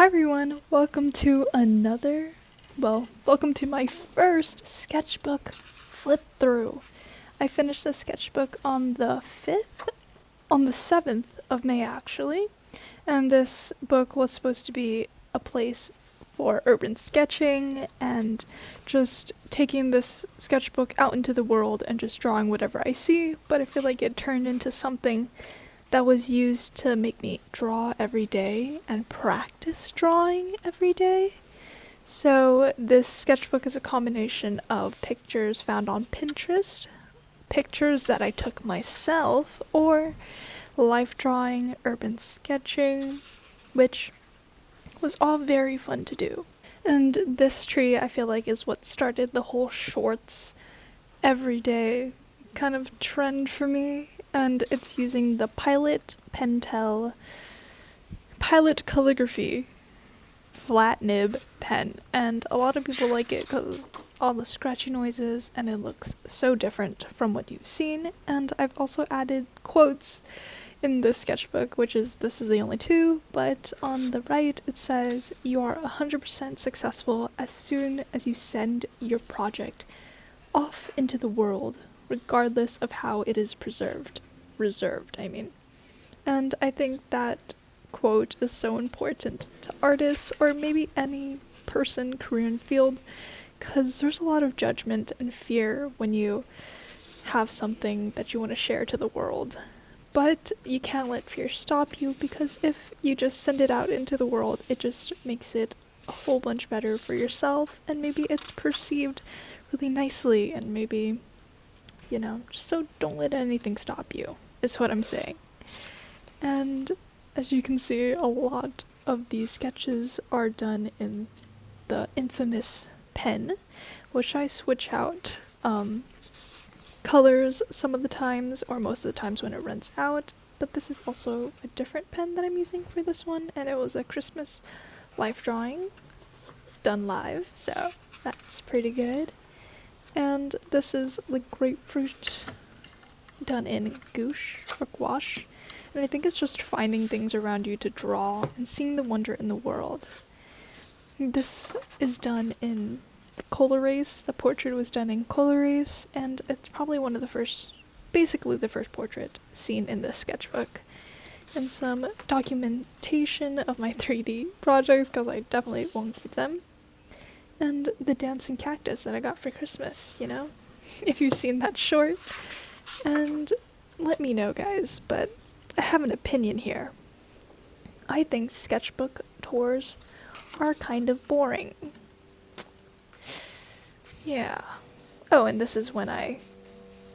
Hi everyone, welcome to welcome to my first sketchbook flip through. I finished the sketchbook on the 7th of May actually, and this book was supposed to be a place for urban sketching and just taking this sketchbook out into the world and just drawing whatever I see, but I feel like it turned into something that was used to make me draw every day and practice drawing every day. So this sketchbook is a combination of pictures found on Pinterest, pictures that I took myself, or life drawing, urban sketching, which was all very fun to do. And this tree, I feel like, is what started the whole shorts everyday kind of trend for me. And it's using the Pilot Calligraphy flat nib pen, and a lot of people like it because all the scratchy noises and it looks so different from what you've seen. And I've also added quotes in this sketchbook, this is the only two, but on the right it says, "You are 100% successful as soon as you send your project off into the world, regardless of how it is reserved, I mean." And I think that quote is so important to artists, or maybe any person, career and field, because there's a lot of judgment and fear when you have something that you want to share to the world. But you can't let fear stop you, because if you just send it out into the world, it just makes it a whole bunch better for yourself, and maybe it's perceived really nicely, and maybe, so don't let anything stop you, is what I'm saying. And as you can see, a lot of these sketches are done in the infamous pen, which I switch out colors some of the times, or most of the times when it runs out. But this is also a different pen that I'm using for this one, and it was a Christmas life drawing done live, so that's pretty good. And this is the grapefruit done in gouache or gouache, and I think it's just finding things around you to draw and seeing the wonder in the world. This is done in Colorase. The portrait was done in Colorase, and it's probably basically the first portrait seen in this sketchbook. And some documentation of my 3D projects, because I definitely won't keep them. And the dancing cactus that I got for Christmas, if you've seen that short. And let me know, guys, but I have an opinion here. I think sketchbook tours are kind of boring. Yeah. Oh, and this is when I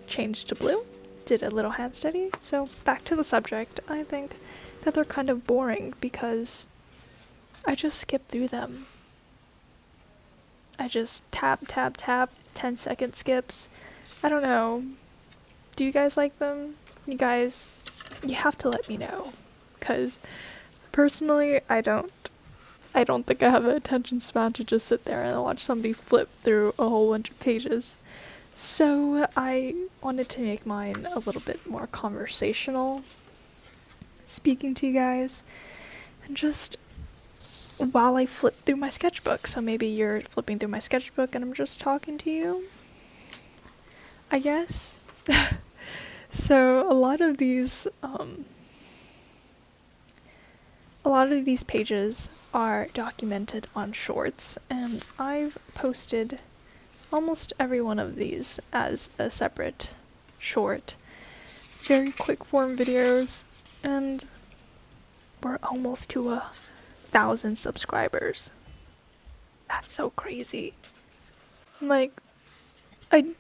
changed to blue, did a little hand study. So back to the subject, I think that they're kind of boring because I just skip through them. I just tap, 10-second skips. I don't know. Do you guys like them? You have to let me know. Because personally, I don't think I have an attention span to just sit there and watch somebody flip through a whole bunch of pages. So I wanted to make mine a little bit more conversational, speaking to you guys, and just while I flip through my sketchbook. So maybe you're flipping through my sketchbook and I'm just talking to you, I guess. So a lot of these pages are documented on shorts, and I've posted almost every one of these as a separate short, very quick form videos, and we're almost to 1,000 subscribers. That's so crazy. Like, I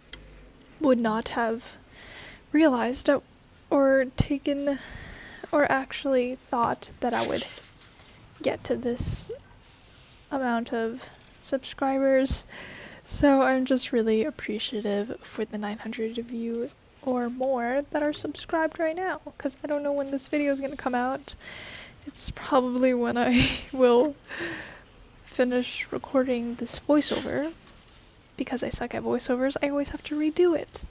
would not have realized or actually thought that I would get to this amount of subscribers. So I'm just really appreciative for the 900 of you or more that are subscribed right now, because I don't know when this video is going to come out. It's probably when I will finish recording this voiceover. Because I suck at voiceovers, I always have to redo it.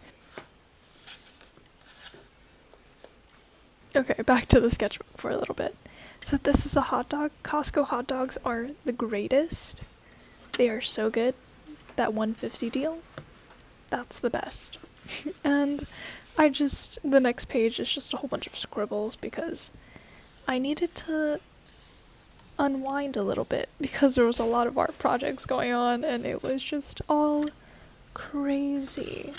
Okay, back to the sketchbook for a little bit. So this is a hot dog. Costco hot dogs are the greatest. They are so good. That 150 deal, that's the best. And the next page is just a whole bunch of scribbles because I needed to unwind a little bit because there was a lot of art projects going on and it was just all crazy.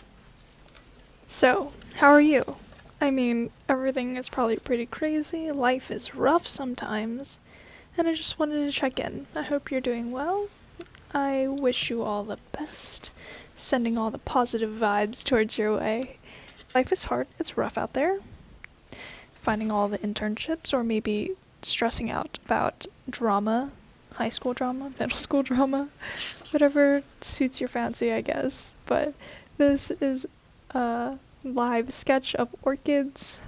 So, how are you? I mean, everything is probably pretty crazy, life is rough sometimes, and I just wanted to check in. I hope you're doing well. I wish you all the best, sending all the positive vibes towards your way. Life is hard, it's rough out there. Finding all the internships, or maybe stressing out about drama, high school drama, middle school drama, whatever suits your fancy, I guess. But this is a live sketch of orchids.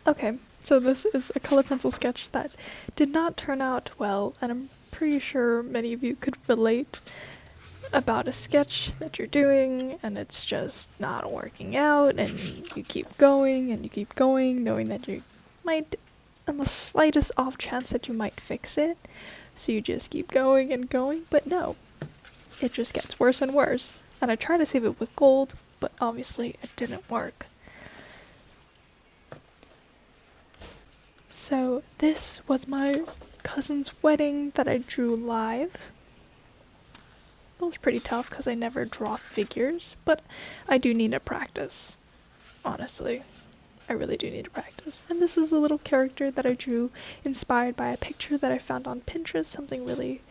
Okay, so this is a color pencil sketch that did not turn out well, and I'm pretty sure many of you could relate about a sketch that you're doing and it's just not working out, and you keep going and you keep going, knowing that you might, on the slightest off chance that you might fix it, so you just keep going and going, but no, it just gets worse and worse. And I try to save it with gold, but obviously it didn't work. So this was my cousin's wedding that I drew live. It was pretty tough because I never draw figures, but I do need to practice. Honestly, I really do need to practice. And this is a little character that I drew inspired by a picture that I found on Pinterest, something really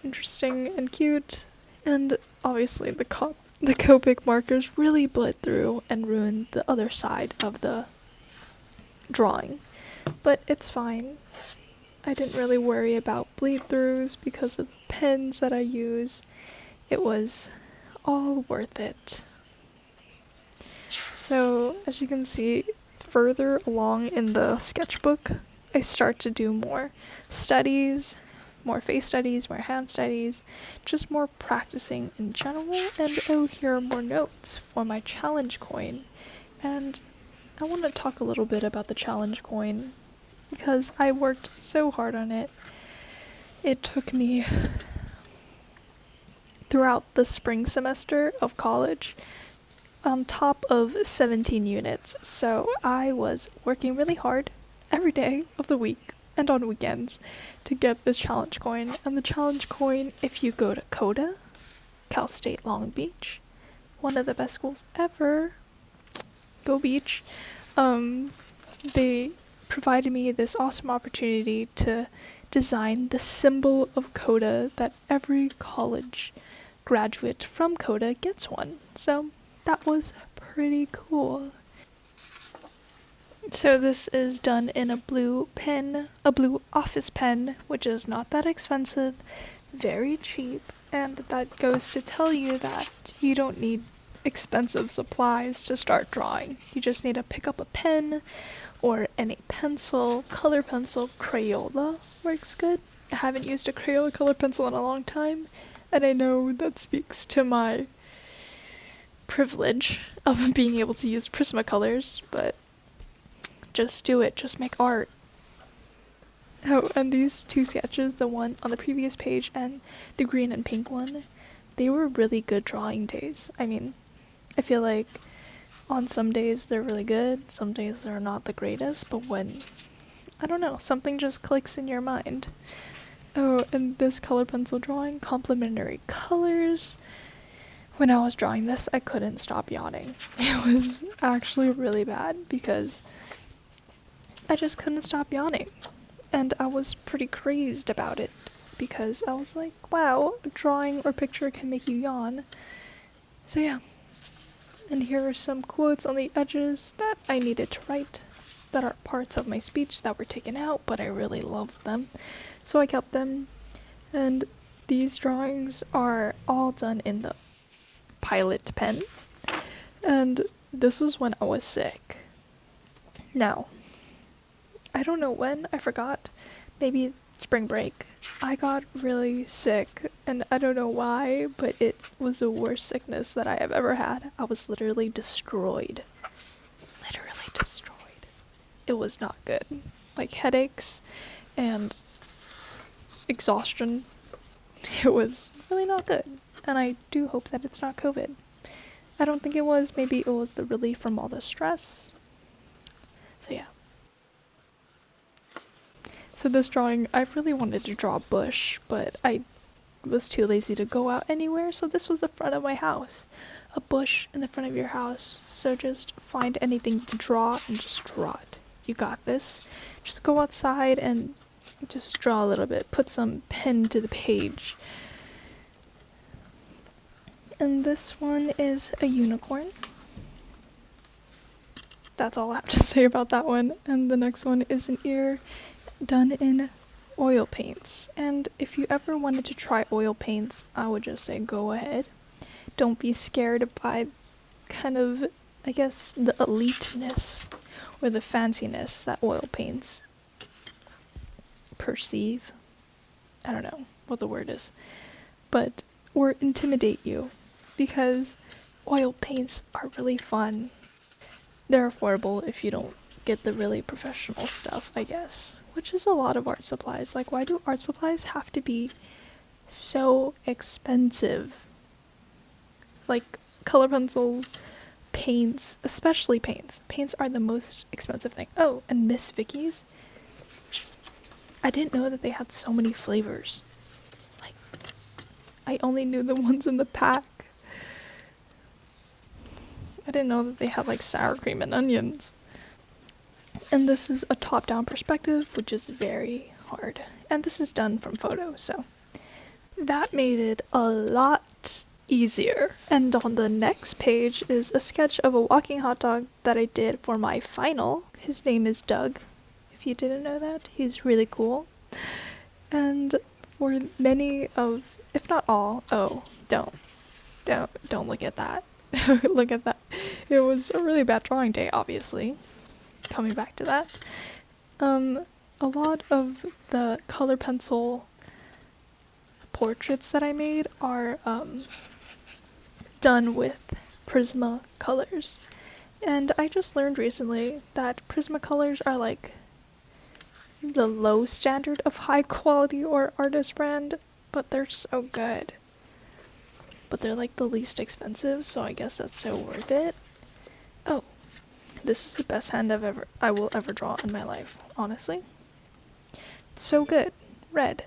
interesting and cute. And obviously the Copic markers really bled through and ruined the other side of the drawing. But it's fine. I didn't really worry about bleed-throughs because of the pens that I use. It was all worth it. So, as you can see, further along in the sketchbook, I start to do more studies, more face studies, more hand studies, just more practicing in general, and here are more notes for my challenge coin. And I want to talk a little bit about the challenge coin because I worked so hard on it. It took me throughout the spring semester of college on top of 17 units. So I was working really hard every day of the week and on weekends to get this challenge coin. And the challenge coin, if you go to CODA, Cal State Long Beach, one of the best schools ever, go Beach, they provided me this awesome opportunity to design the symbol of CODA that every college graduate from CODA gets one. So that was pretty cool. So this is done in a blue pen, a blue office pen, which is not that expensive, very cheap, and that goes to tell you that you don't need expensive supplies to start drawing. You just need to pick up a pen or any pencil, color pencil. Crayola works good. I haven't used a Crayola color pencil in a long time, and I know that speaks to my privilege of being able to use Prismacolors, but just do it, just make art. Oh, and these two sketches, the one on the previous page and the green and pink one, they were really good drawing days. I mean, I feel like on some days they're really good, some days they're not the greatest, but when, I don't know, something just clicks in your mind. Oh, and this color pencil drawing, complementary colors. When I was drawing this, I couldn't stop yawning. It was actually really bad because I just couldn't stop yawning. And I was pretty crazed about it because I was like, wow, a drawing or picture can make you yawn. So yeah. And here are some quotes on the edges that I needed to write that are parts of my speech that were taken out, but I really loved them, so I kept them. And these drawings are all done in the Pilot pen, and this was when I was sick. Now, I don't know when, I forgot, maybe spring break, I got really sick, and I don't know why, but it was the worst sickness that I have ever had. I was literally destroyed. Literally destroyed. It was not good. like headaches and exhaustion. It was really not good, and I do hope that it's not COVID. I don't think it was. Maybe it was the relief from all the stress. So yeah. So this drawing, I really wanted to draw a bush, but I was too lazy to go out anywhere, so this was the front of my house. A bush in the front of your house. So just find anything you can draw and just draw it. You got this. Just go outside and just draw a little bit. Put some pen to the page. And this one is a unicorn. That's all I have to say about that one. And the next one is an ear done in oil paints. And if you ever wanted to try oil paints, I would just say go ahead. Don't be scared by kind of, I guess, the eliteness or the fanciness that oil paints perceive. I don't know what the word is. But, or intimidate you, because oil paints are really fun. They're affordable if you don't get the really professional stuff, I guess. Which is a lot of art supplies. Like, why do art supplies have to be so expensive? Like, color pencils, paints, especially paints. Paints are the most expensive thing. Oh, and Miss Vicky's. I didn't know that they had so many flavors. Like, I only knew the ones in the pack. I didn't know that they had like sour cream and onions. And this is a top-down perspective, which is very hard. And this is done from photo, so that made it a lot easier. And on the next page is a sketch of a walking hot dog that I did for my final. His name is Doug. If you didn't know that, he's really cool. And for many of, if not all, oh, don't look at that. Look at that. It was a really bad drawing day, obviously. Coming back to that. A lot of the color pencil portraits that I made are done with Prisma colors. And I just learned recently that Prisma colors are like the low standard of high quality or artist brand, but they're so good. But they're like the least expensive, so I guess that's so worth it. Oh, this is the best hand I will ever draw in my life, honestly. It's so good. Red.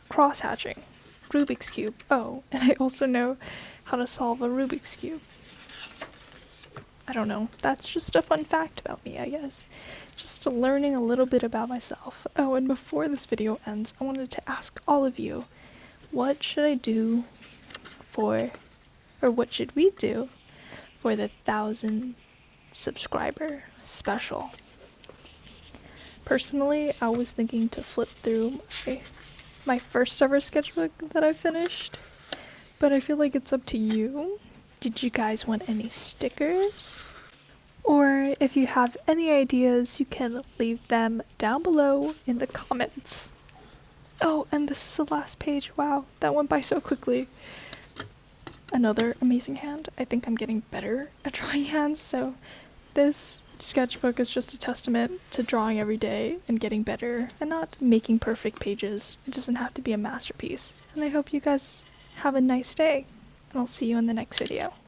Cross hatching. Rubik's Cube. Oh, and I also know how to solve a Rubik's Cube. I don't know. That's just a fun fact about me, I guess. Just learning a little bit about myself. Oh, and before this video ends, I wanted to ask all of you, what should I do for, or what should we do for the 1,000 subscriber special? Personally, I was thinking to flip through my first ever sketchbook that I finished, but I feel like it's up to you. Did you guys want any stickers? Or if you have any ideas, you can leave them down below in the comments. Oh, and this is the last page. Wow, that went by so quickly. Another amazing hand. I think I'm getting better at drawing hands, so this sketchbook is just a testament to drawing every day and getting better and not making perfect pages. It doesn't have to be a masterpiece. And I hope you guys have a nice day, and I'll see you in the next video.